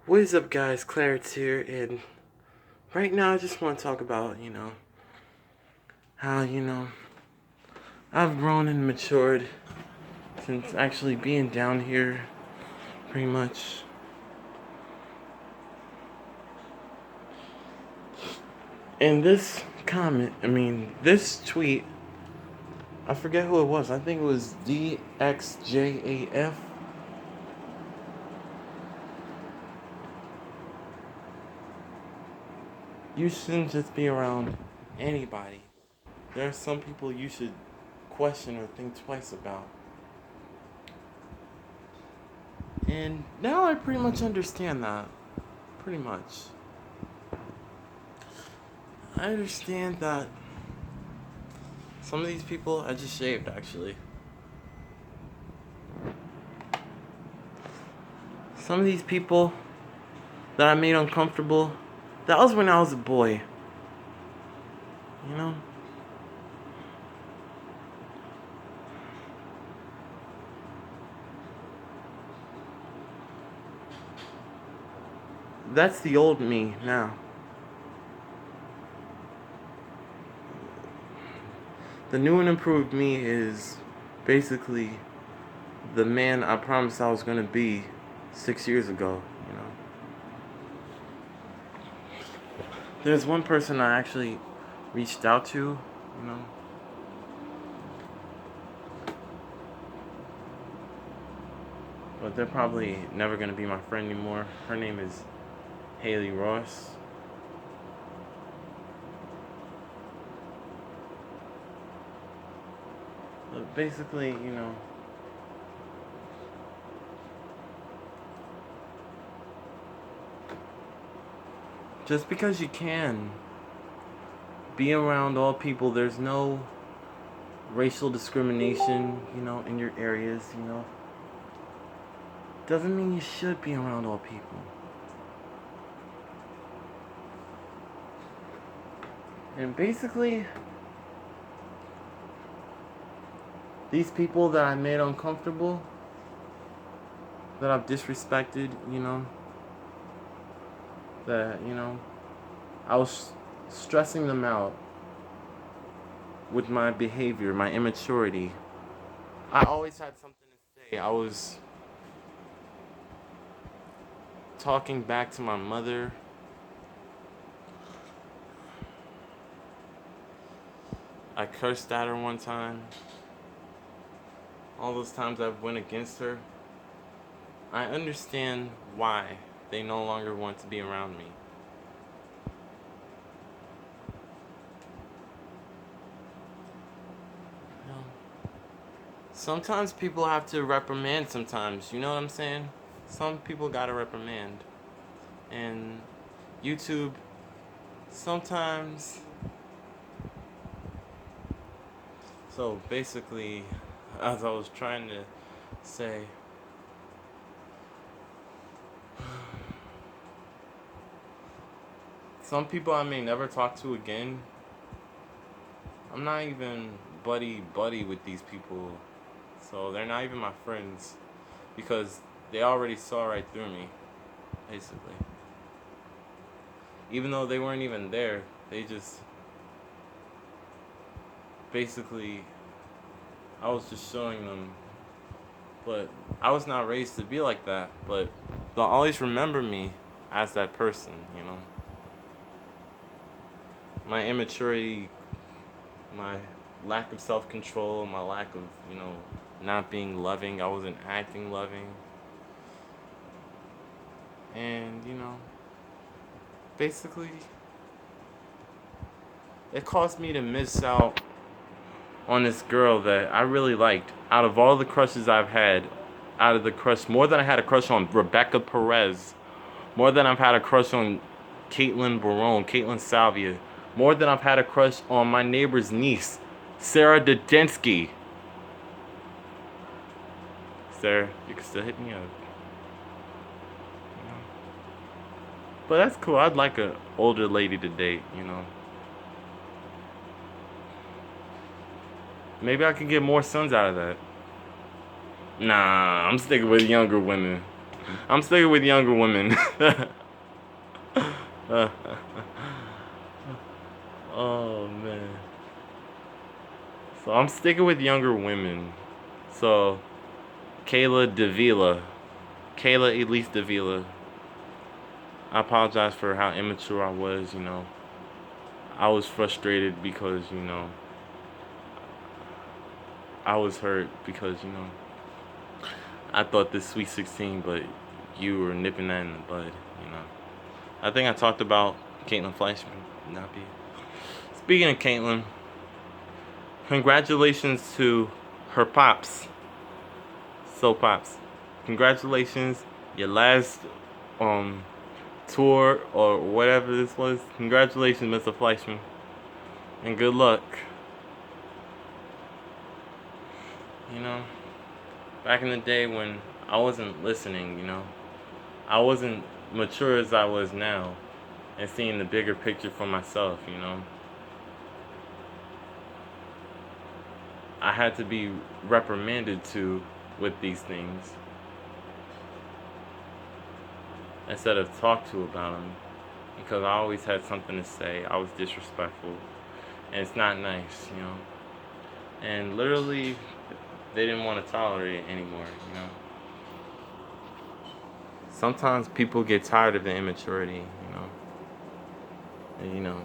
What is up, guys? Clarence here, and right now I just want to talk about, how, I've grown and matured since actually being down here, pretty much. And this tweet, I forget who it was. I think it was DXJAF. You shouldn't just be around anybody. There are some people you should question or think twice about. And now I pretty much understand that. Pretty much. I understand that some of these people I just shaved, actually. Some of these people that I made uncomfortable, that was when I was a boy. You know? That's the old me now. The new and improved me is basically the man I promised I was gonna be 6 years ago, There's one person I actually reached out to, but they're probably never gonna be my friend anymore. Her name is Haley Ross. But basically, just because you can be around all people, there's no racial discrimination, in your areas, doesn't mean you should be around all people. And basically, these people that I made uncomfortable, that I've disrespected, that, I was stressing them out with my behavior, my immaturity. I always had something to say. I was talking back to my mother. I cursed at her one time. All those times I've went against her. I understand why they no longer want to be around me. Sometimes people have to reprimand sometimes, you know what I'm saying? Some people gotta reprimand. And YouTube, sometimes... So basically, as I was trying to say, some people I may never talk to again. I'm not even buddy with these people. So they're not even my friends. Because they already saw right through me, basically. Even though they weren't even there, they just... Basically, I was just showing them. But I was not raised to be like that. But they'll always remember me as that person, My immaturity, my lack of self-control, my lack of, not being loving. I wasn't acting loving. And, basically, it caused me to miss out on this girl that I really liked. Out of all the crushes I've had, more than I had a crush on Rebecca Perez, more than I've had a crush on Caitlin Salvia, more than I've had a crush on my neighbor's niece, Sarah Dudensky. Sarah, you can still hit me up. But that's cool. I'd like an older lady to date, Maybe I could get more sons out of that. Nah, I'm sticking with younger women. I'm sticking with younger women. Oh man. So I'm sticking with younger women. So Kayla Davila. Kayla Elise Davila. I apologize for how immature I was, you know. I was frustrated because, you know, I was hurt because, you know, I thought this Sweet 16, but you were nipping that in the bud, you know. I think I talked about Caitlin Fleischman. Not be. Speaking of Caitlin, congratulations to her pops. So pops, congratulations. Your last um tour or whatever this was. Congratulations, Mr. Fleischman, and good luck. You know, back in the day when I wasn't listening, you know, I wasn't mature as I was now, and seeing the bigger picture for myself. You know, I had to be reprimanded to with these things instead of talked to about them, because I always had something to say. I was disrespectful, and it's not nice, you know. And literally, they didn't want to tolerate it anymore, you know. Sometimes people get tired of the immaturity, you know. And, you know,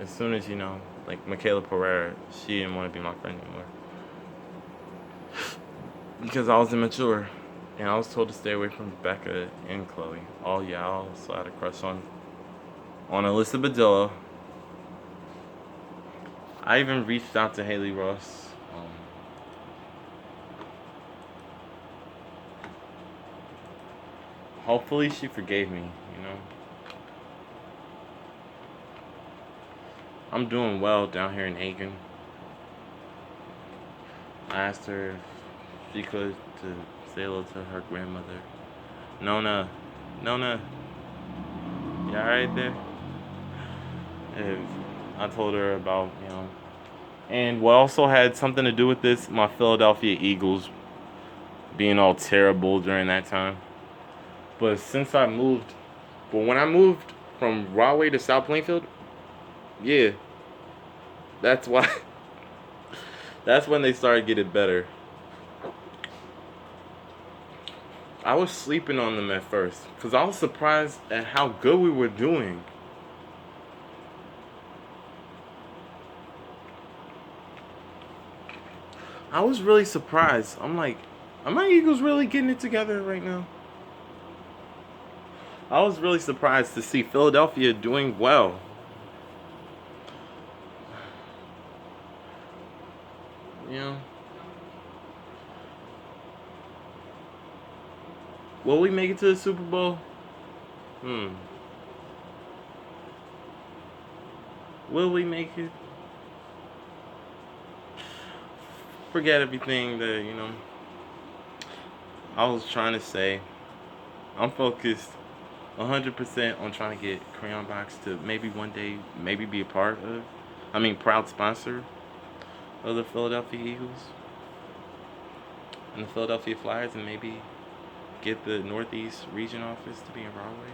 as soon as, you know, like Michaela Pereira, she didn't want to be my friend anymore. Because I was immature. And I was told to stay away from Becca and Chloe. Oh yeah, I also had a crush on Alyssa Badillo. I even reached out to Haley Ross. Hopefully she forgave me, you know. I'm doing well down here in Aiken. I asked her if she could to say hello to her grandmother. Nona, Nona, you alright there? And I told her about, you know, and what also had something to do with this, my Philadelphia Eagles being all terrible during that time. But since I moved, but when I moved from Rahway to South Plainfield, yeah, that's why. That's when they started getting better. I was sleeping on them at first because I was surprised at how good we were doing. I was really surprised. I'm like, are my Eagles really getting it together right now? I was really surprised to see Philadelphia doing well. You know, will we make it to the Super Bowl? Will we make it? Forget everything that, you know, I was trying to say. I'm focused 100% on trying to get Crayon Box to maybe one day, maybe be a part of, proud sponsor of the Philadelphia Eagles and the Philadelphia Flyers, and maybe get the Northeast region office to be in Broadway.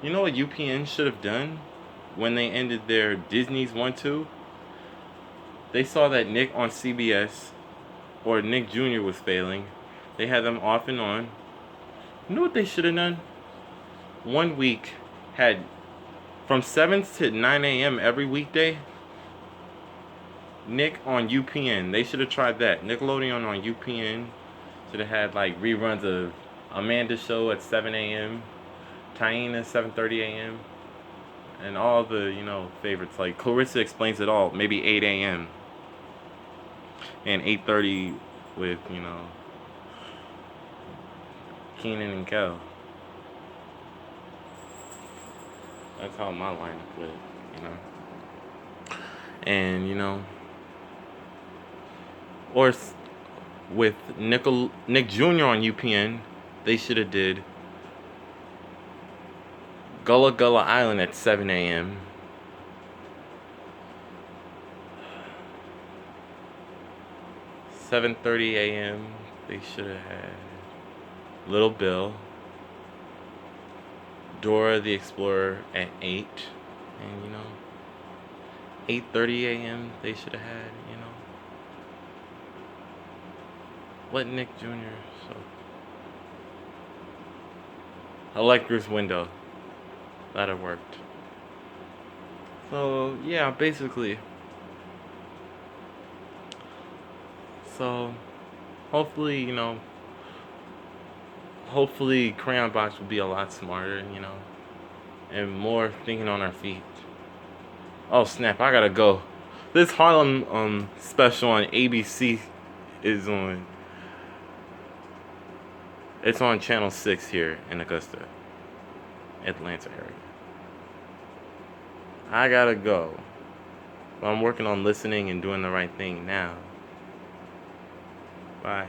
You know what UPN should have done when they ended their Disney's 1-2? They saw that Nick on CBS or Nick Jr. was failing. They had them off and on. You know what they should have done? 1 week had from 7 to 9 a.m. every weekday. Nick on UPN. They should have tried that. Nickelodeon on UPN should have had like reruns of Amanda's show at 7 a.m. Taina 7:30 a.m. and all the, you know, favorites like Clarissa Explains It All, maybe 8 a.m. and 8:30 with, you know, Keenan and Kel. That's how my lineup went, you know. And, you know, or with Nick Jr. on UPN, they should have did Gullah Gullah Island at 7 a.m. 7:30 a.m. they should have had Little Bill. Dora the Explorer at 8. And 8:30 a.m. they should have had. What Nick Jr. So Electra's Window. That have worked. So yeah, basically. So hopefully, hopefully Crayon Box will be a lot smarter, and more thinking on our feet. Oh snap, I gotta go. This Harlem special on ABC is on. It's on channel 6 here in Augusta, Atlanta area. I gotta go. But I'm working on listening and doing the right thing now. Bye.